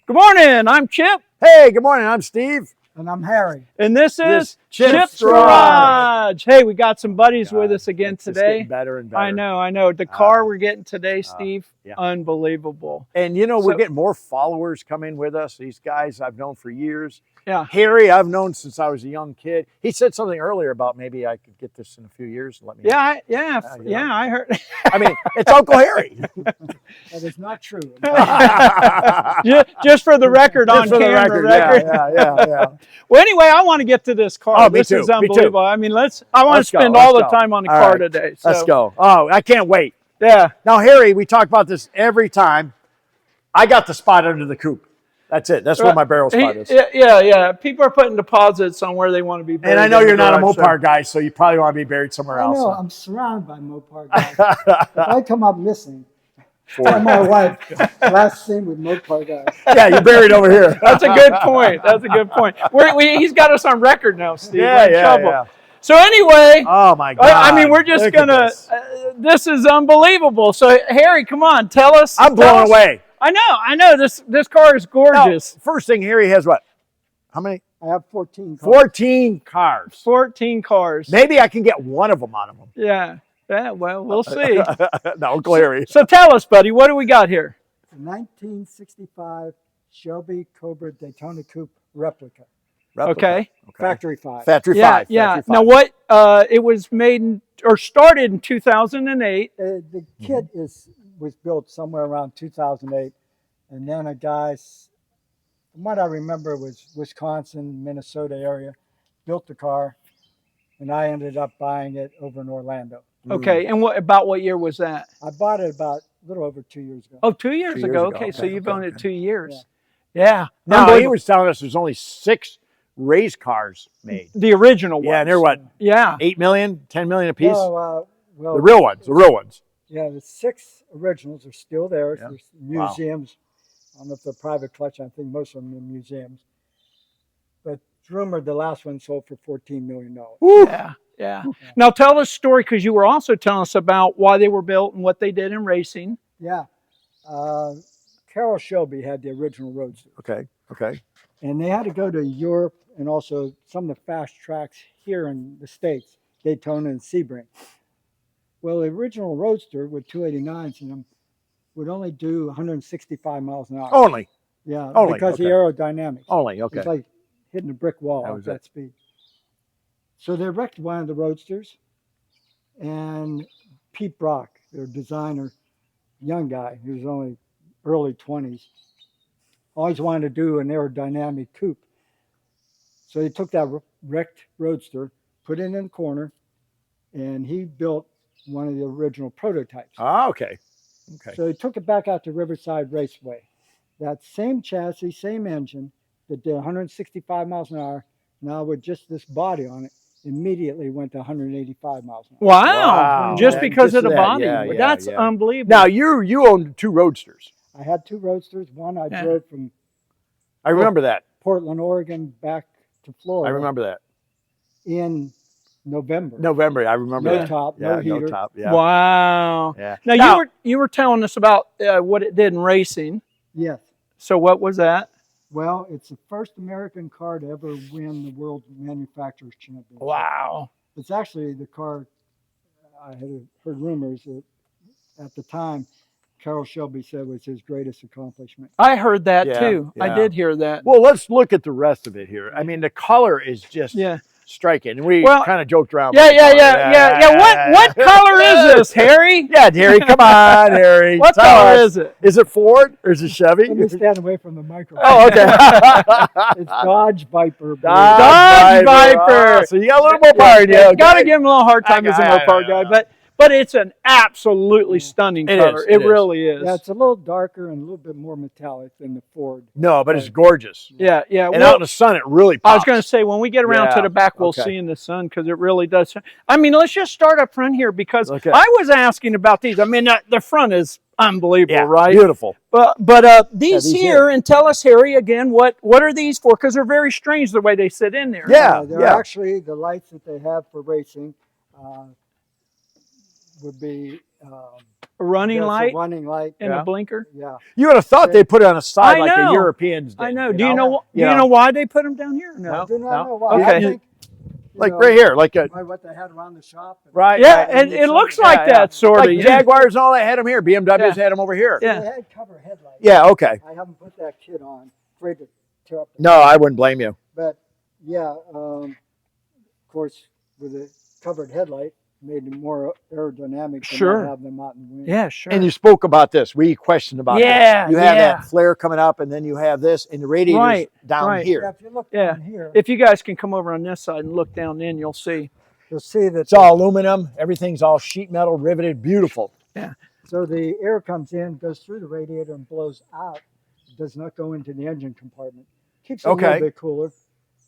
Good morning, I'm Chip. Hey, good morning, I'm Steve. And I'm Harry. And this is Chip's Garage. Hey, we got some buddies with us again it's just today. getting better and better. I know. The car we're getting today, Steve, yeah. unbelievable. And you know, we're getting more followers coming with us. These guys I've known for years. Yeah. Harry, I've known since I was a young kid. He said something earlier about maybe I could get this in a few years. Let me know. I heard. I mean, it's Uncle Harry. That is not true. just for the record, on camera. Yeah. Well, anyway, I want to get to this car. Oh, this is unbelievable. I mean, I want to spend go, all the time on the car today. So. Let's go. Oh, I can't wait. Yeah. Now, Harry, we talk about this every time. I got the spot under the coupe. That's it. That's where my barrel spot is. Yeah. People are putting deposits on where they want to be buried. And I know you're not a Mopar guy, so you probably want to be buried somewhere else. No, I'm surrounded by Mopar guys. If I come up missing, tell my wife, last seen with Mopar guys. Yeah, you're buried over here. That's a good point. He's got us on record now, Steve. We're in trouble. Yeah. So anyway, oh my God! I mean, we're just gonna. This is unbelievable. So Harry, come on, tell us. I'm blown away. I know. This car is gorgeous. Now, first thing, Harry has what? How many? I have 14 cars. 14 cars. 14 cars. Maybe I can get one of them out of them. Yeah. Well, we'll see. No, Larry. So tell us, buddy, what do we got here? It's a 1965 Shelby Cobra Daytona Coupe Replica. Okay. Factory 5. Factory 5. Yeah. Now what? It was made or started in 2008. The kit was built somewhere around 2008, and then a guy, from what I remember, was Wisconsin, Minnesota area, built the car, and I ended up buying it over in Orlando. Okay, and what year was that? I bought it about a little over 2 years ago. Oh, 2 years ago. Okay, so you've owned it 2 years. Yeah. Now he was telling us there's only 6 race cars made. The original ones. Yeah, and they're what? Yeah. 8 million, 10 million a piece? Well, the real ones. Yeah, the 6 originals are still there. Yeah. There's museums. Wow. I don't know if they're private collection. I think most of them are museums. But it's rumored the last one sold for $14 million. Yeah. Now tell us a story, because you were also telling us about why they were built and what they did in racing. Yeah. Carroll Shelby had the original Roadster. Okay. And they had to go to Europe and also some of the fast tracks here in the States, Daytona and Sebring. Well, the original Roadster with 289s in them would only do 165 miles an hour. Only? Yeah, only, because the aerodynamics. Only, okay. It's like hitting a brick wall at that speed. So they wrecked one of the Roadsters, and Pete Brock, their designer, young guy, he was only early 20s, always wanted to do an aerodynamic coupe. So he took that wrecked Roadster, put it in the corner, and he built one of the original prototypes. Oh, okay. So he took it back out to Riverside Raceway. That same chassis, same engine that did 165 miles an hour, now with just this body on it, immediately went to 185 miles an hour. Wow. Just because of the body. That's unbelievable. Now, you owned 2 Roadsters. I had 2 Roadsters. One I drove from I remember that. Portland, Oregon, back to Florida. I remember that. In November. I remember no that. Top, no heater. No top, yeah. Wow. Yeah. Now you were telling us about what it did in racing. Yes. So what was that? Well, it's the first American car to ever win the World Manufacturers Championship. Wow. It's actually the car, I had heard rumors that at the time, Carroll Shelby said was his greatest accomplishment. I heard that too. I did hear that. Well, let's look at the rest of it here. I mean, the color is just striking. And we kind of joked around. Yeah. What color is this, Harry? Yeah, Harry, come on, Harry. What color is it? Is it Ford or is it Chevy? Let me stand away from the microphone. Oh, okay. It's Dodge Viper. Dodge Viper. Oh, so you got a little more power in you. Got to give him a little hard time as a Mopar guy, but it's an absolutely stunning color. It really is. Yeah, it's a little darker and a little bit more metallic than the Ford. No, but it's gorgeous. Yeah. And out in the sun, it really pops. I was going to say, when we get around to the back, we'll see in the sun, because it really does. I mean, let's just start up front here, because I was asking about these. I mean, the front is unbelievable, right? Beautiful. But these here, and tell us, Harry, again, what are these for? Because they're very strange the way they sit in there. They're actually the lights that they have for racing. Would be A running That's light a running light. and a blinker. Yeah. You would have thought they put it on the side I like know. the Europeans did. I know. Do you know why they put them down here? No. I do not know why. Okay. I think, Like right here, like a what they had around the shop. right. Yeah, right. and it looks like that sort of. Like Jaguars and all that had them here. BMWs had them over here. Yeah. They had cover headlights. Yeah. Okay. I haven't put that kit on. Afraid to tear up. No, I wouldn't blame you. But yeah, of course, with a covered headlight, made it more aerodynamic. Sure. Than have them out in the wind. Yeah, sure. And you spoke about this. We questioned about this. You have that flare coming up, and then you have this, and the radiator's down here. Yeah, if you look down here, If you guys can come over on this side and look down in, you'll see. you'll see that It's all aluminum. Everything's all sheet metal, riveted. Beautiful. Yeah. So the air comes in, goes through the radiator, and blows out. It does not go into the engine compartment. Keeps it a little bit cooler,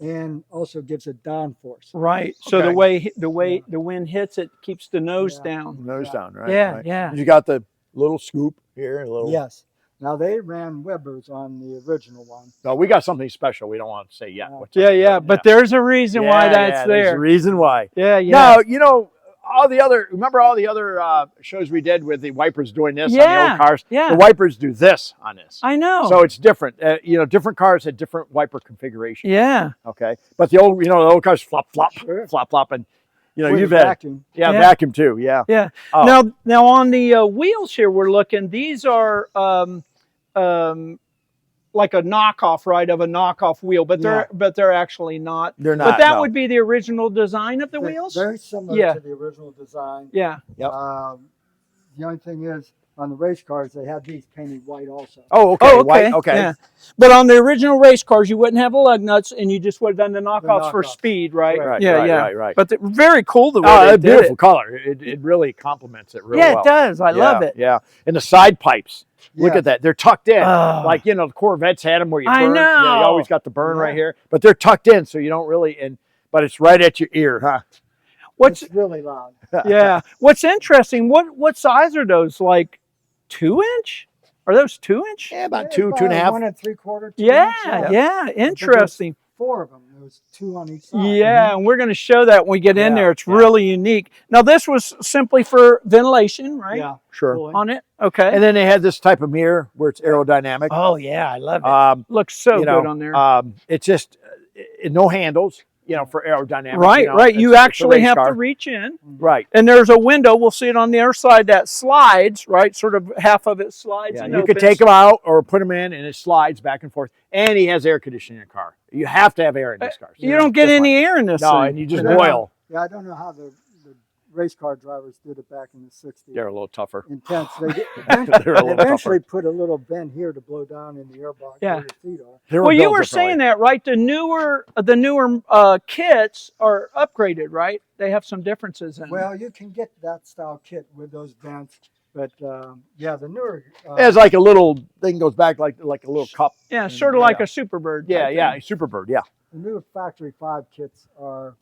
and also gives it downforce. Right. So the way the wind hits it keeps the nose down. Nose down, right? Yeah, right. yeah. You got the little scoop here. A little. Yes. Now they ran Weber's on the original one. No, we got something special. We don't want to say yet. But there's a reason why that's there. There's a reason why. Yeah, yeah. Now, you know, remember all the other shows we did with the wipers doing this on the old cars? Yeah. The wipers do this on this. I know. So it's different. Different cars had different wiper configurations. Yeah. Okay. But the old cars flop, flop, flop, flop. And, you've had vacuum. Vacuum too. Yeah. Yeah. Oh. Now on the wheels here, we're looking, these are like a knockoff, right, of a knockoff wheel, but they're actually not. They're not. But that would be the original design of the wheels? Very similar to the original design. Yeah. Yep. The only thing is, on the race cars, they had these painted white also. Oh, okay. White, okay. Yeah. But on the original race cars, you wouldn't have the lug nuts, and you just would have done the knockoffs for speed, right? Right. But very cool the way they did beautiful color. It really complements it really well. Yeah, it does. I love it. Yeah. And the side pipes. Look at that. They're tucked in. Like, the Corvettes had them where you burn. I know. Yeah, you always got the burn right here. But they're tucked in, so you don't really, but it's right at your ear, huh? It's really loud. Yeah. What's interesting, what size are those? Like 2-inch? Are those 2-inch? Yeah, about 2.5. 1 3/4. Yeah. Interesting. 4 of them. There was 2 on each side. Yeah, and we're going to show that when we get in there. It's really unique. Now, this was simply for ventilation, right? Yeah. Sure. On it? Okay. And then they had this type of mirror where it's aerodynamic. Oh, yeah, I love it. Looks so good on there. It's just no handles, for aerodynamics. Right. You actually have to reach in. Right. And there's a window. We'll see it on the other side that slides, right? Sort of half of it slides. Yeah, and you could take them out or put them in, and it slides back and forth. And he has air conditioning in your car. You have to have air in these cars. You don't get any air in this thing. And you just boil. Yeah, I don't know how the race car drivers did it back in the 60s. They're a little tougher. Intense. They They're eventually put a little vent here to blow down in the airbox where your feet are. Well, you were saying that, right? The newer kits are upgraded, right? They have some differences in them. Well, you can get that style kit with those vents, but the newer it's like a little thing goes back like a little cup. Yeah, sort of like a Superbird. Yeah, a Superbird. Yeah. The new Factory 5 kits are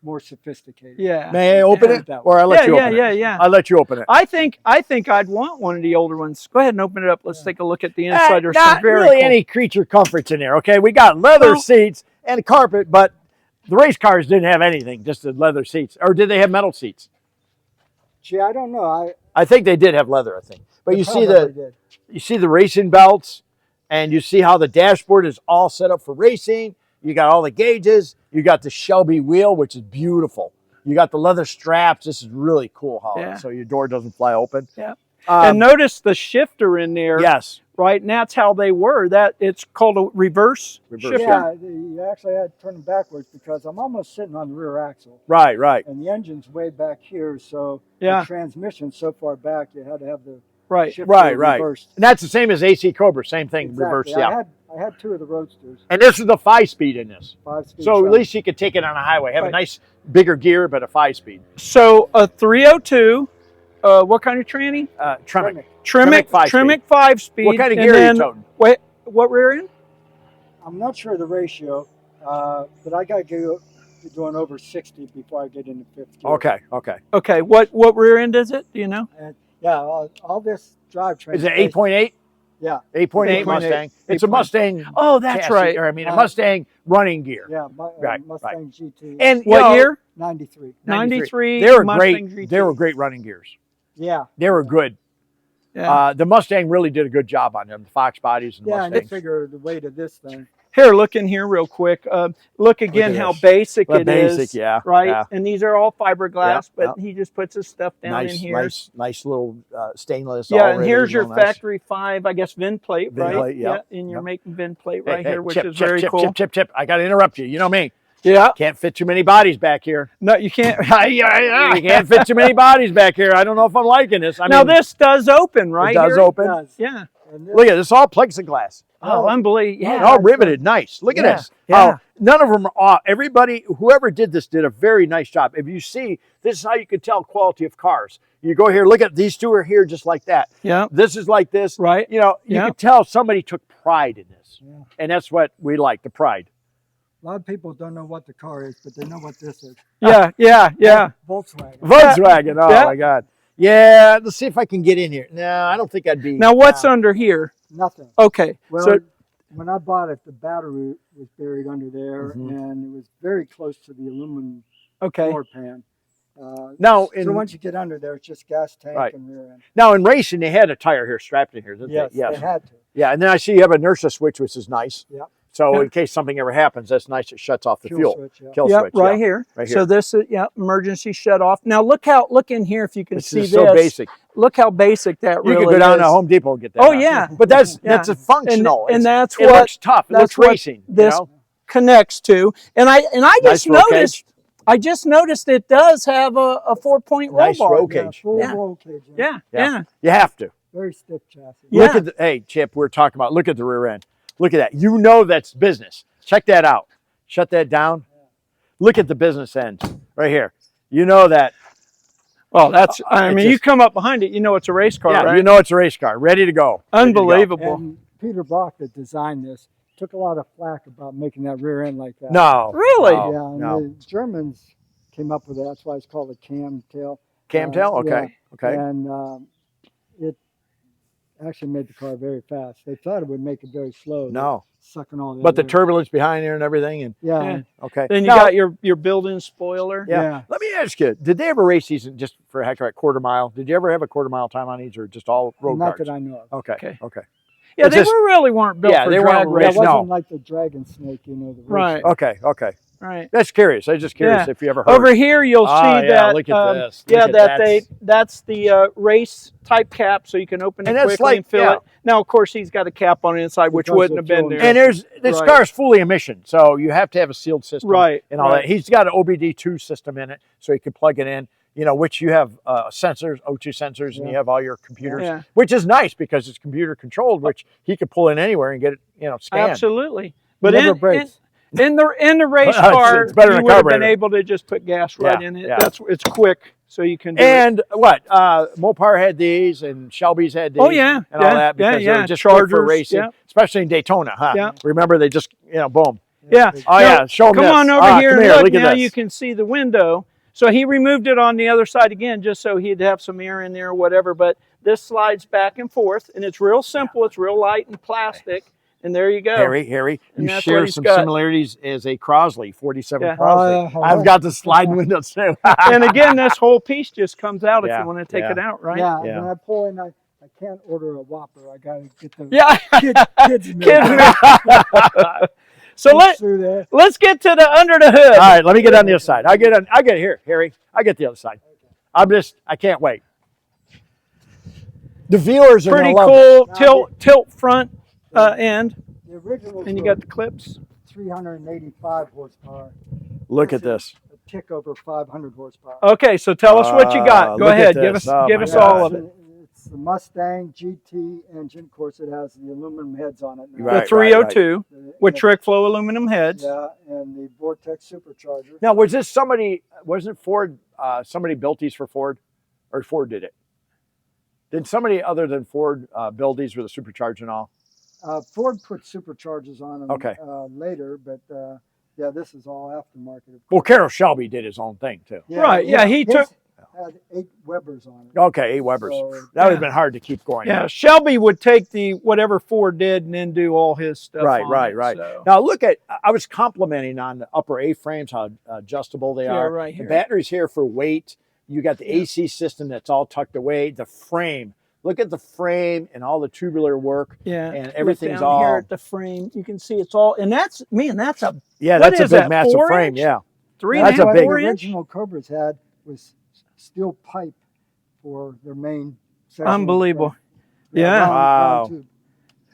more sophisticated. Yeah. May I open it, or I let you open it? Yeah. I'll let you open it. I think I'd want one of the older ones. Go ahead and open it up. Let's take a look at the inside. There's Not some very really cool. any creature comforts in there. Okay, we got leather seats and a carpet, but the race cars didn't have anything, just the leather seats. Or did they have metal seats? Gee, I don't know. I think they did have leather. I think, but you see the racing belts, and you see how the dashboard is all set up for racing. You got all the gauges. You got the Shelby wheel, which is beautiful. You got the leather straps. This is really cool, so your door doesn't fly open. Yeah. And notice the shifter in there. Yes. Right, and that's how they were. It's called a reverse shifter. Yeah, you actually had to turn them backwards because I'm almost sitting on the rear axle. Right. And the engine's way back here, so the transmission's so far back, you had to have the shifter reversed. And that's the same as AC Cobra, same thing, reversed. Yeah. I had 2 of the Roadsters. And this is the 5-speed in this. 5-speed. So at least you could take it on a highway. Have a nice bigger gear, but a 5-speed. So a 302. What kind of tranny? Tremec. Tremec 5-speed. What kind of gear are you toting? Wait, what rear end? I'm not sure the ratio, but I got to go doing over 60 before I get into 5th gear. Okay. What rear end is it? Do you know? All this drivetrain. Is it 8.8? Yeah. 8.8 Mustang. It's a Mustang. Oh, that's chassis, right. Or, a Mustang running gear. Yeah, Mustang GT. And what year? 93. 93. They were Mustang great. GT. They were great running gears. Yeah. They were good. Yeah. The Mustang really did a good job on them, the Fox bodies and the Yeah, and Mustangs. they figure the weight of this thing. Here, look in here real quick. Look again how this. basic Well, it is. basic, yeah, Right? yeah. And these are all fiberglass, Yep, but he just puts his stuff down in here. Nice little stainless. Yeah, and already, here's your real nice. factory 5, I guess, VIN plate, VIN right? plate, yep, Yeah, and you're yep. making VIN plate Hey, right here, which Chip, is Chip, very Chip, cool. Chip. I got to interrupt you. You know me. Yeah. Can't fit too many bodies back here. No, you can't. You can't fit too many bodies back here. I don't know if I'm liking this. Now this does open, right? It does here? open. It does. Yeah. And this, Look at this, all plexiglass. Oh, unbelievable. Yeah. All riveted, nice. Look at Yeah, this. yeah. Oh, none of them are off. Everybody, whoever did this did a very nice job. If you see, this is how you can tell quality of cars. You go here, look at these two are here just like that. Yeah. This is like this. Right. You know, you Yeah. can tell somebody took pride in this. Yeah. And that's what we like, the pride. a lot of people don't know what the car is, but they know what this is. Yeah. Volkswagen. Volkswagen, oh Yeah. my God. Yeah, let's see if I can get in here. No, I don't think I'd be. Now what's under here? Nothing. Okay. Well, so when I bought it, the battery was buried under there, Mhm. and it was very close to the aluminum okay. floor pan. Now, So once you get under there, it's just gas tank Right. and rear end. now in racing, they had a tire here strapped in here, didn't Yes, they? Yes. they had to. Yeah, and then I see you have an inertia switch, which is nice. Yep. So Yeah. in case something ever happens, that's nice. It shuts off the fuel. Switch, yeah. Kill Yep, switch. right yeah. here. Right So here. this is emergency shut off. Now look in here if you can This see is this. so basic. Look how basic that You really could go down is. to Home Depot and get that. Oh done. yeah. But that's Yeah. a functional. And that's it what looks tough. It that's looks what racing. this you know? connects to. And I Nice just roll noticed cage. I just noticed it does have a 4-point roll Nice bar. roll Yeah, cage. full Yeah. roll cage. Yeah, Yeah. yeah. You have to. Very stiff chassis. Yeah. Look at the, hey, Chip, we're talking about, look at the rear end. Look at that. You know that's business. Check that out. Shut that down. Look at the business end right here. You know that. Well, that's I it mean, you just- come up behind it, you know it's a race car, Yeah, right? you know it's a race car. Ready to go. Ready to go. Unbelievable. And Peter Brock, that designed this, took a lot of flack about making that rear end like that. No. Really? No, Yeah, and no. the Germans came up with it. That's why it's called a cam tail. Camtail? Okay. Yeah. Okay. And it actually made the car very fast. They thought it would make it very slow. No. Sucking all the But the air. turbulence behind there and everything. And Yeah. Yeah. okay. Then you Now- got your built-in spoiler. Yeah. Yeah. Let me ask you, did they ever race these just for a heck of a quarter mile? Did you ever have a quarter mile time on these or just all road Not cars? that I know of. Okay. Okay. Okay. Yeah, It's they just- really weren't built Yeah, for they drag weren't That racing. wasn't no. like the Dragon Snake, the race. Right. Okay. Okay. Right. That's curious. I was just curious Yeah. if you ever heard. Over here, you'll see Ah, yeah, that. look at this. Look Yeah, at that that's the race type cap, so you can open it And that's quickly like- and fill yeah. it. Now, of course, he's got a cap on the inside, which Because wouldn't of have been fuel there. And there's this Right. car's fully emission, so you have to have a sealed system, Right, And all right. that. He's got an OBD2 system in it, so you can plug it in. You know, which you have sensors, O2 sensors, and you Yeah. have all your computers, Yeah. which is nice because it's computer controlled, which he could pull in anywhere and get it, scanned. Absolutely. But Never in breaks. the race It's car, better than you a would have been carburetor. able to just put gas right Yeah, in it. yeah. It's quick, so you can do it. And what? Mopar had these, and Shelby's had these. Oh, yeah, and all yeah, that because yeah, they were just good for Chargers, racing, yeah. especially in Daytona, huh? Yeah. Remember, they just boom. Yeah. Oh Now, yeah, show them come this. on over here come and look. Look at Now this. you can see the window. So he removed it on the other side again, just so he'd have some air in there or whatever. But this slides back and forth, and it's real simple. It's real light and plastic. And there you go. Harry, And you that's share what he's some got. similarities as a Crosley, 47 Yeah. Crosley. Oh, I've got the sliding windows too. And again, this whole piece just comes out if Yeah, you want to take yeah. it out, right? Yeah, Yeah. when I pull in, I can't order a Whopper. I got to get the Yeah. kids in Kids there. So Through there. let's get to the under the hood. All right, let me get on the other side. I get here, Harry. I get the other side. I can't wait. The viewers are Pretty gonna love it. cool tilt front end, The original. and you got the clips. 385 horsepower. Look at this. A tick over 500 horsepower. Okay, so tell us what you got. Go look at ahead, this. Oh, give my us God. all of it. It's the Mustang GT engine. Of course, it has the aluminum heads on it now. Right, The 302 with The- trick flow aluminum heads. Yeah, and the Vortex supercharger. Now, wasn't Ford, somebody built these for Ford? Or Ford did it? Did somebody other than Ford build these with a supercharger and all? Ford put superchargers on them Okay. later, but yeah, this is all aftermarket. Well, Carroll Shelby did his own thing too. Right, yeah, he his took- had 8 Webers on it. Okay, 8 Webers. So, That would have yeah. been hard to keep going. Yeah, Shelby would take the whatever Ford did and then do all his stuff. Right, on right, it, right. so. Now look at, I was complimenting on the upper A-frames, how adjustable they Yeah, are. right The here. battery's here for weight. You got the AC system that's all tucked away. The frame, look at the frame and all the tubular work. Yeah, and look everything's down all here at the frame. You can see it's all, and that's that's a yeah. what That's a is big, that, massive 4 frame. inch? Yeah, 3 That's and a a big- half, 4 the inch. original Cobras had was steel pipe for their main section. Unbelievable. Yeah, Yeah. round Wow. tube.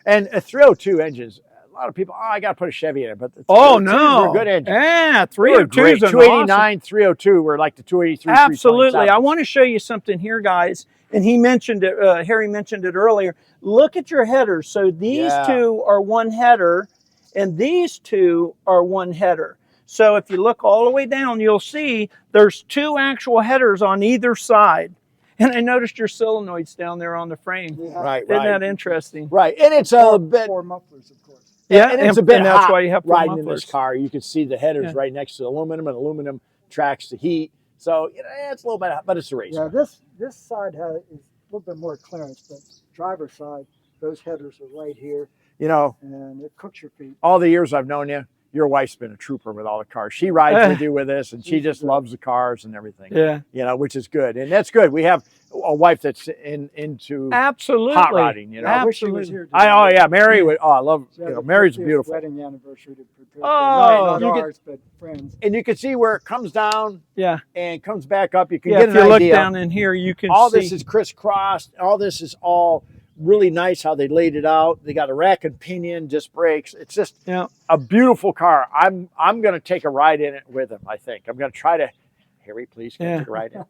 and a 302 engines. A lot of people, I got to put a Chevy in it, but the Oh 302s no, are good engines. Yeah, They were great. 302s. 289, 302 were like the 283. Absolutely. I 327s. want to show you something here, guys. And he mentioned it, Harry mentioned it earlier. Look at your headers. So these Yeah. two are one header, and these two are one header. So if you look all the way down, you'll see there's 2 actual headers on either side. And I noticed your solenoids down there on the frame. Yeah. Right, Isn't right, that interesting? right. And it's a Four- bit, four mufflers, of course. Yeah, and it's a bit and that's hot why you have 4 riding in mufflers. this car. You can see the headers Yeah. right next to the aluminum, and aluminum tracks the heat. So it's a little bit hot, but it's a race. Yeah, this side is a little bit more clearance, but driver's side, those headers are right here, You know, and it cooks your feet. all the years I've known you, your wife's been a trooper with all the cars. She rides with you with this, and she just loves the cars and everything. Yeah, You know, which is good, and that's good. We have a wife that's into absolutely. hot rodding. You know, I wish she was Absolutely. here. oh yeah, Mary would. Oh, I love. She had the Mary's 50th beautiful, wedding anniversary to prepare. Oh, not you could- ours, but friends. and you can see where it comes down Yeah, and comes back up. You can yeah. get If an you look idea. down in here, you can All see. this is crisscrossed. All this is all really nice how they laid it out. They got a rack and pinion, disc brakes. It's just Yeah. a beautiful car. I'm going to take a ride in it with him. I think I'm going to try to. Harry, please can I Yeah. take a ride in.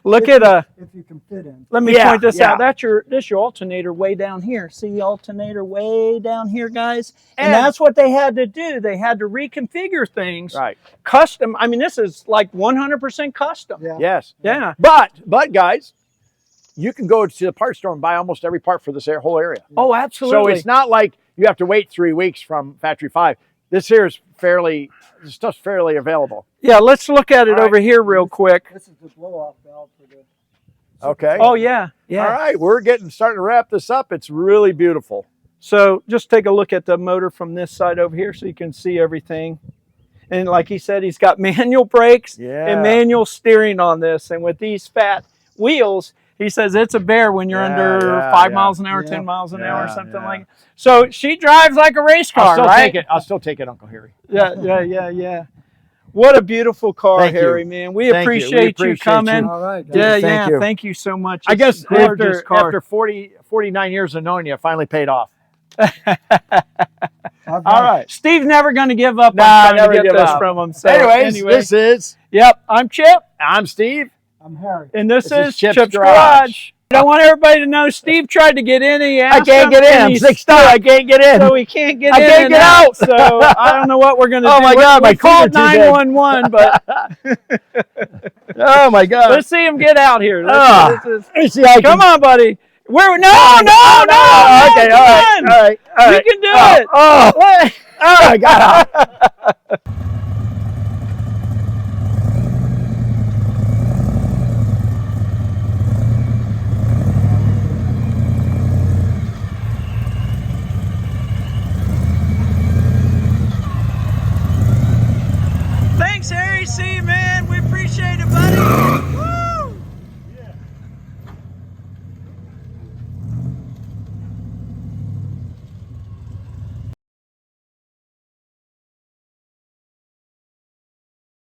Look at If you can fit in. Let me Yeah, point this yeah. out. That's your alternator way down here. See the alternator way down here, guys? And And- that's what they had to do. They had to reconfigure things. Right. Custom. I mean, this is like 100% custom. Yeah. Yes. Yeah. But guys, you can go to the parts store and buy almost every part for this whole area. Oh, absolutely. So it's not like you have to wait 3 weeks from Factory 5. This here is this stuff's fairly available. Yeah, let's look at it All right. over here real quick. This is the blow-off valve for the. Okay. Oh, yeah. Yeah. All right, we're starting to wrap this up. It's really beautiful. So just take a look at the motor from this side over here so you can see everything. And like he said, he's got manual brakes Yeah. and manual steering on this. And with these fat wheels, he says it's a bear when you're Yeah, under yeah, 5 yeah. miles an hour, Yeah. 10 miles an hour, Yeah, something yeah. like that. So she drives like a race car, I'll still right? take it. I'll still take it, Uncle Harry. Yeah. What a beautiful car, Thank you. Harry, man. We Thank you. We appreciate you appreciate coming. you. All right. guys. Yeah, Thank yeah. you. Thank you so much. I guess It's a gorgeous car. after 49 years of knowing you, it finally paid off. All All right. Steve's never going to give up Nah, on trying never to get give this up. from him. So Anyways, anyway, this is yep, I'm Chip, I'm Steve. I'm Harry. and this This is is Chip's Chip's Garage. Garage. I want everybody to know Steve tried to get in. He I asked can't him, get in. and I'm he's 6'2". I can't get in. so he can't get I in. can't and get out. So I don't know what we're going to Oh do. my God, my we feet called are too big. 911, but Oh my God. let's see him get out here. Ah. This is- Let me see how I come can- on, buddy. No. Okay, all right, come all on. right, all right. We can do Oh, it. oh, oh, I got out.